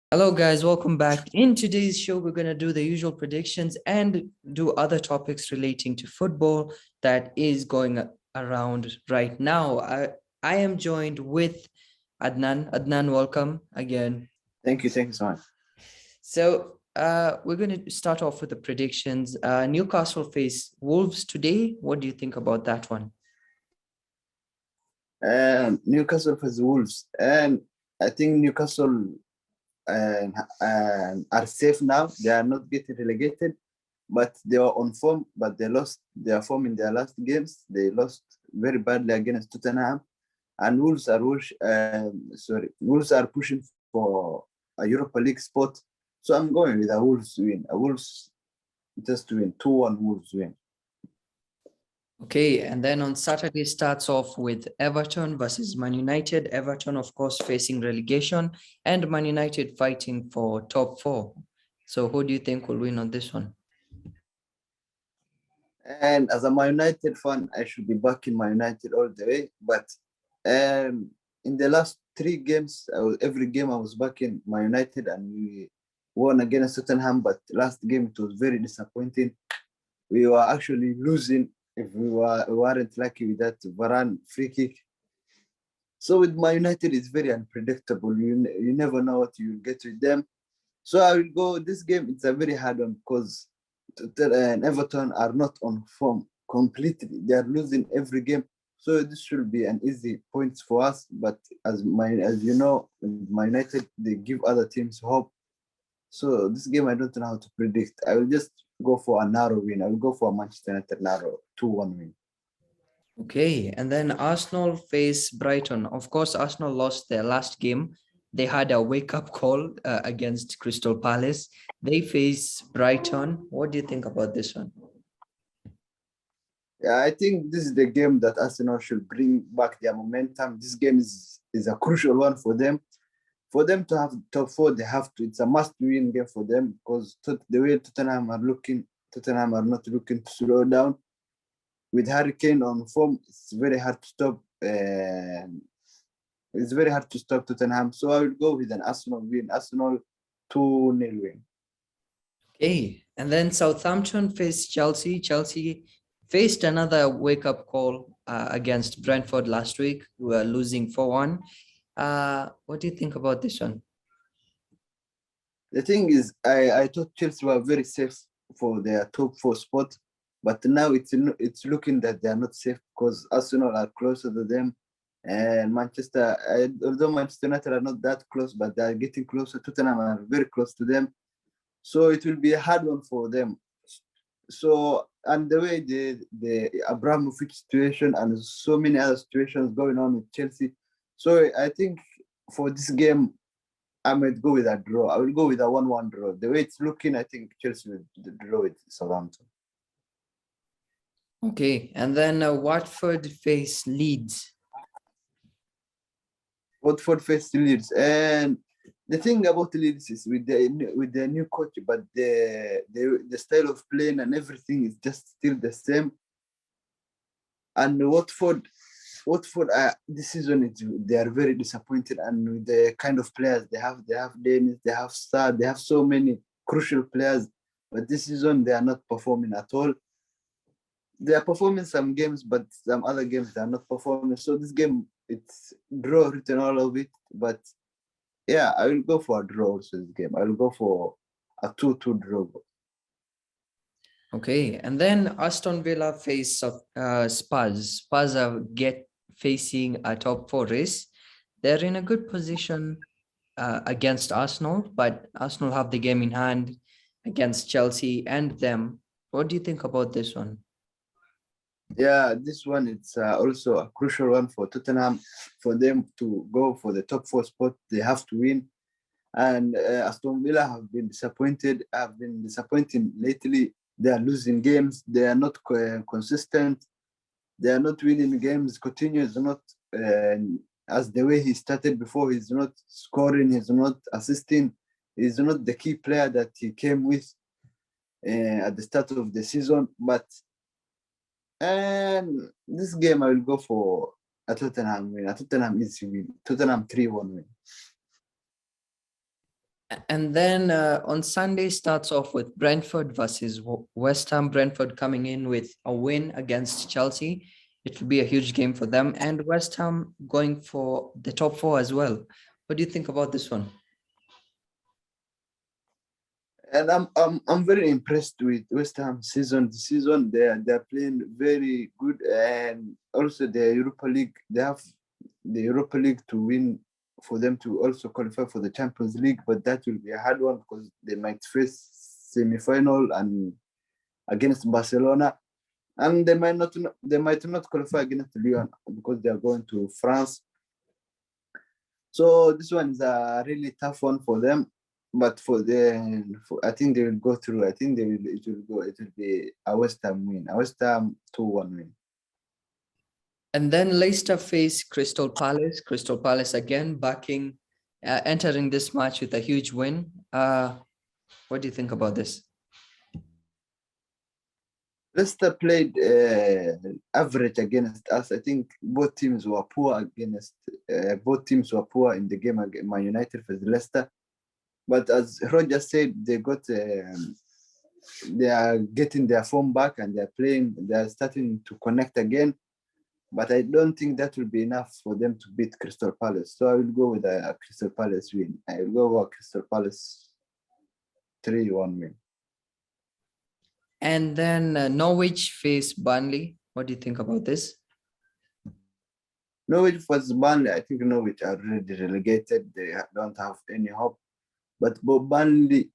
Hello, guys. Welcome back. In today's show, we're going to do the usual predictions and do other topics relating to football that is going around right now. I am joined with Adnan. Adnan, welcome again. Thank you so much. So, we're going to start off with the predictions. Newcastle face Wolves today. What do you think about that one? Newcastle vs Wolves, and I think Newcastle are safe now. They are not getting relegated, but they were on form, but they lost their form in their last games. They lost very badly against Tottenham, and Wolves are pushing for a Europa League spot. So I'm going with a Wolves win. A Wolves just win 2-1 Wolves win. Okay, and then on Saturday starts off with Everton versus Man United. Everton, of course, facing relegation, and Man United fighting for top four. So who do you think will win on this one? And as a Man United fan, I should be backing Man United all the way. But in the last three games, every game I was backing Man United, and we won against Tottenham. But last game it was very disappointing. We were actually losing if we weren't lucky with that Varane free kick. So with Man United, it's very unpredictable. You never know what you will get with them. So I will go this game. It's a very hard one because and Everton are not on form completely. They are losing every game. So this should be an easy point for us. But as you know, Man United they give other teams hope. So this game I don't know how to predict. I will just go for a narrow win. I will go for a Manchester United narrow 2-1 win. Okay, and then Arsenal face Brighton. Of course, Arsenal lost their last game. They had a wake-up call against Crystal Palace. They face Brighton. What do you think about this one? Yeah, I think this is the game that Arsenal should bring back their momentum. This game is a crucial one for them. For them to have top four, they have to. It's a must-win game for them because the way Tottenham are not looking to slow down. With Harry Kane on form, it's very hard to stop. It's very hard to stop Tottenham. So I will go with an Arsenal win. Arsenal 2-0 win. Okay, and then Southampton faced Chelsea. Chelsea faced another wake-up call against Brentford last week. We were losing 4-1. What do you think about this one? The thing is, I thought Chelsea were very safe for their top four spot, but now it's looking that they are not safe because Arsenal are closer to them, and although Manchester United are not that close, but they are getting closer. Tottenham are very close to them, so it will be a hard one for them. So and the way the Abramovich situation and so many other situations going on with Chelsea, so I think for this game I might go with a draw. I will go with a 1-1 draw. The way it's looking, I think Chelsea will draw with Southampton. Okay, and then Watford face Leeds. Watford face Leeds, and the thing about Leeds is with the new coach, but the style of playing and everything is just still the same. And Watford, this season they are very disappointed, and with the kind of players they have Dennis, they have Star, they have so many crucial players, but this season they are not performing at all. They are performing some games, but some other games they are not performing. So this game, it's draw written all of it. But yeah, I will go for a draw also this game. I will go for a 2-2 draw. Okay, and then Aston Villa face Spurs. Spurs are facing a top four race. They're in a good position against Arsenal, but Arsenal have the game in hand against Chelsea and them. What do you think about this one? Yeah, this one it's also a crucial one for Tottenham. For them to go for the top four spot, they have to win. And Aston Villa have been disappointed. Have been disappointing lately. They are losing games. They are not consistent. They are not winning games. Coutinho is not as the way he started before. He's not scoring. He's not assisting. He's not the key player that he came with at the start of the season. But and this game, I will go for a Tottenham win. A Tottenham easy win. Tottenham 3-1 win. And then on Sunday starts off with Brentford versus West Ham. Brentford coming in with a win against Chelsea. It will be a huge game for them. And West Ham going for the top four as well. What do you think about this one? And I'm very impressed with West Ham season. The season they're playing very good, and also the Europa League. They have the Europa League to win for them to also qualify for the Champions League, but that will be a hard one because they might face semi-final and against Barcelona, and they might not qualify against Lyon because they are going to France. So this one is a really tough one for them. But I think they will go through. I think they will. It will go. It will be a West Ham win. A West Ham 2-1 win. And then Leicester face Crystal Palace. Crystal Palace again backing, entering this match with a huge win. What do you think about this? Leicester played average against us. I think both teams were poor against. Both teams were poor in the game against Man United versus Leicester. But as Roger said, they are getting their form back and they're playing. They are starting to connect again. But I don't think that will be enough for them to beat Crystal Palace. So I will go with a Crystal Palace win. I will go with Crystal Palace 3-1 win. And then Norwich face Burnley. What do you think about this? Norwich versus Burnley. I think Norwich are already relegated. They don't have any hope. But Burnley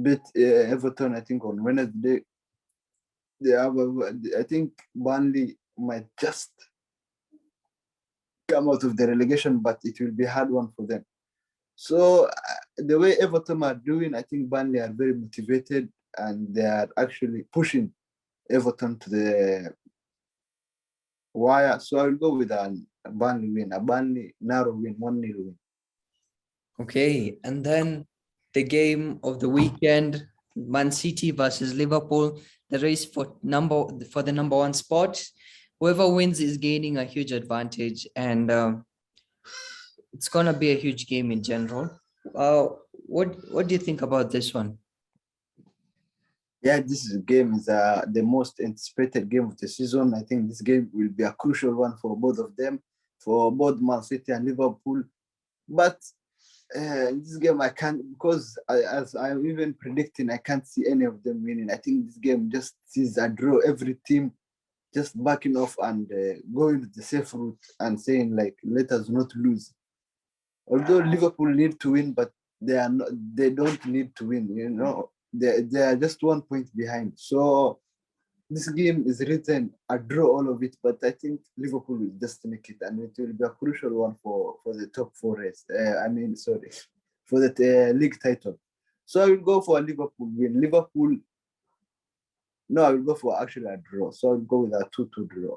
beat Everton, I think, on Wednesday. I think Burnley might just come out of the relegation, but it will be a hard one for them. So the way Everton are doing, I think Burnley are very motivated and they are actually pushing Everton to the wire. So I will go with a Burnley win, a Burnley narrow win, 1-0 win. Okay, and then the game of the weekend, Man City versus Liverpool, the race for the number one spot. Whoever wins is gaining a huge advantage, and it's gonna be a huge game in general. What do you think about this one? Yeah, this game is the most anticipated game of the season. I think this game will be a crucial one for both of them, for both Man City and Liverpool. But this game I can't, because as I'm even predicting, I can't see any of them winning. I think this game just sees a draw. Every team just backing off and going the safe route and saying like, let us not lose. Although Liverpool need to win, but they don't need to win. They are just 1 point behind. So this game is written a draw all of it, but I think Liverpool will just make it, and it will be a crucial one for the top four race. For the league title. So I will go for a Liverpool win. No, I will go for actually a draw. So I'll go with a 2-2 draw.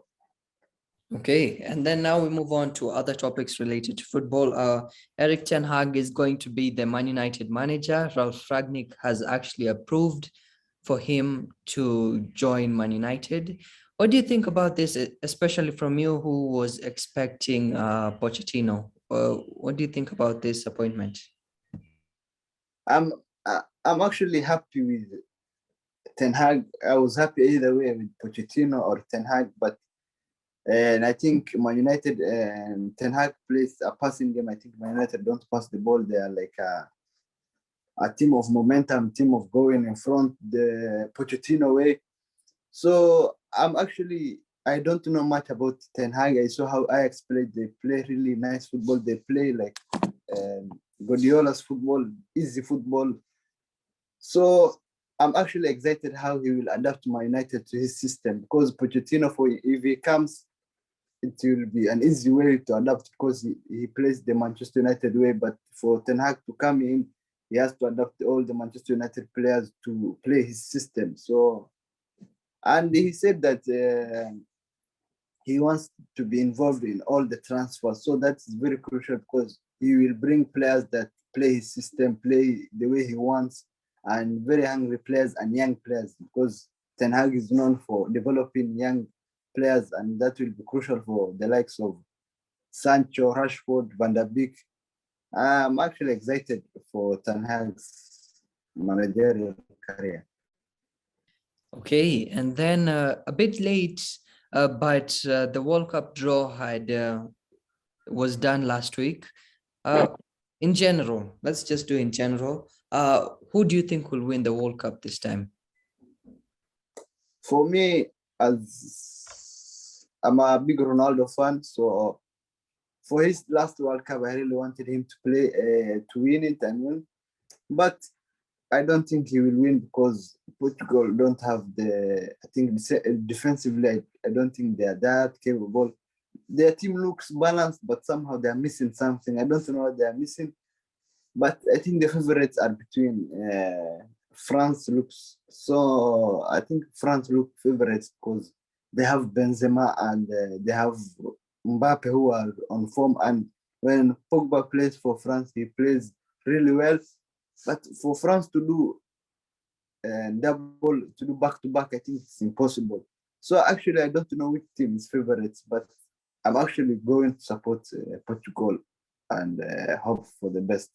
Okay, and then now we move on to other topics related to football. Erik ten Hag is going to be the Man United manager. Ralf Rangnick has actually approved for him to join Man United. What do you think about this, especially from you who was expecting Pochettino? What do you think about this appointment? I'm I'm actually happy with Ten Hag. I was happy either way with Pochettino or Ten Hag, but and I think Man United and Ten Hag plays a passing game. I think Man United don't pass the ball. They are like a team of momentum, team of going in front the Pochettino way. So I don't know much about Ten Hag. I saw how Ajax played. They play really nice football. They play like Guardiola's football, easy football. So I'm actually excited how he will adapt Man United to his system, because Pochettino, if he comes, it will be an easy way to adapt because he plays the Manchester United way. But for Ten Hag to come in, he has to adapt all the Manchester United players to play his system. So, and he said that he wants to be involved in all the transfers. So that's very crucial because he will bring players that play his system, play the way he wants, and very hungry players and young players, because Ten Hag is known for developing young players, and that will be crucial for the likes of Sancho, Rashford, Van der Beek. I'm actually excited for Ten Hag's managerial career. Okay, and then a bit late, but the World Cup draw had was done last week. Uh, in general, let's just do in general. Who do you think will win the World Cup this time? For me, as I'm a big Ronaldo fan, so for his last World Cup, I really wanted him to play to win it and win. But I don't think he will win because Portugal don't have the. I think defensively, I don't think they are that capable. Their team looks balanced, but somehow they are missing something. I don't know what they are missing. But I think the favorites are between France looks so. I think France look favorites because they have Benzema and they have Mbappe who are on form. And when Pogba plays for France, he plays really well. But for France to do double, to do back to back, I think it's impossible. So actually, I don't know which team is favorites, but I'm actually going to support Portugal and hope for the best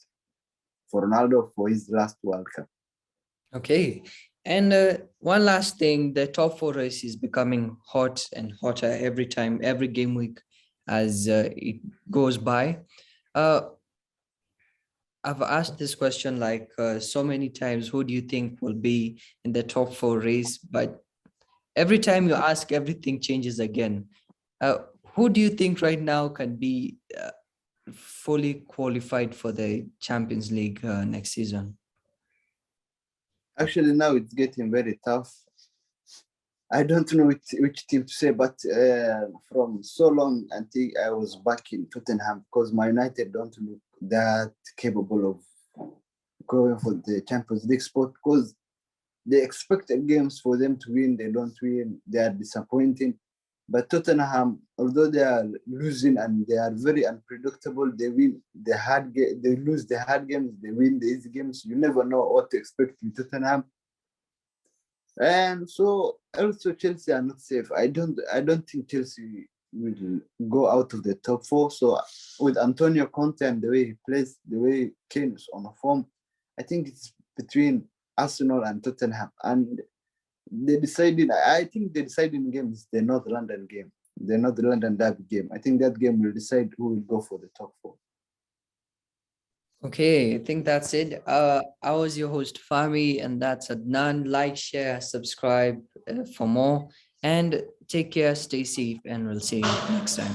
for Ronaldo for his last World Cup. Okay. And one last thing, the top four race is becoming hot and hotter every time, every game week as it goes by. Uh, I've asked this question like so many times, who do you think will be in the top four race? But every time you ask, everything changes again. Uh, who do you think right now can be fully qualified for the Champions League next season? Actually, now it's getting very tough. I don't know which team to say, but from so long until I was back in Tottenham, because my United don't look that capable of going for the Champions League spot, because the expected games for them to win, they don't win, they are disappointing. But Tottenham, although they are losing and they are very unpredictable, they win the hard game, they lose the hard games, they win the easy games. You never know what to expect in Tottenham. And so also Chelsea are not safe. I don't think Chelsea will go out of the top four. So with Antonio Conte and the way he plays, the way Kane is on a form, I think it's between Arsenal and Tottenham. And I think the deciding game is the North London game, the North London derby game. I think that game will decide who will go for the top four. Okay, I think that's it. I was your host, Fahmy, and that's Adnan. Like, share, subscribe for more, and take care, stay safe, and we'll see you next time.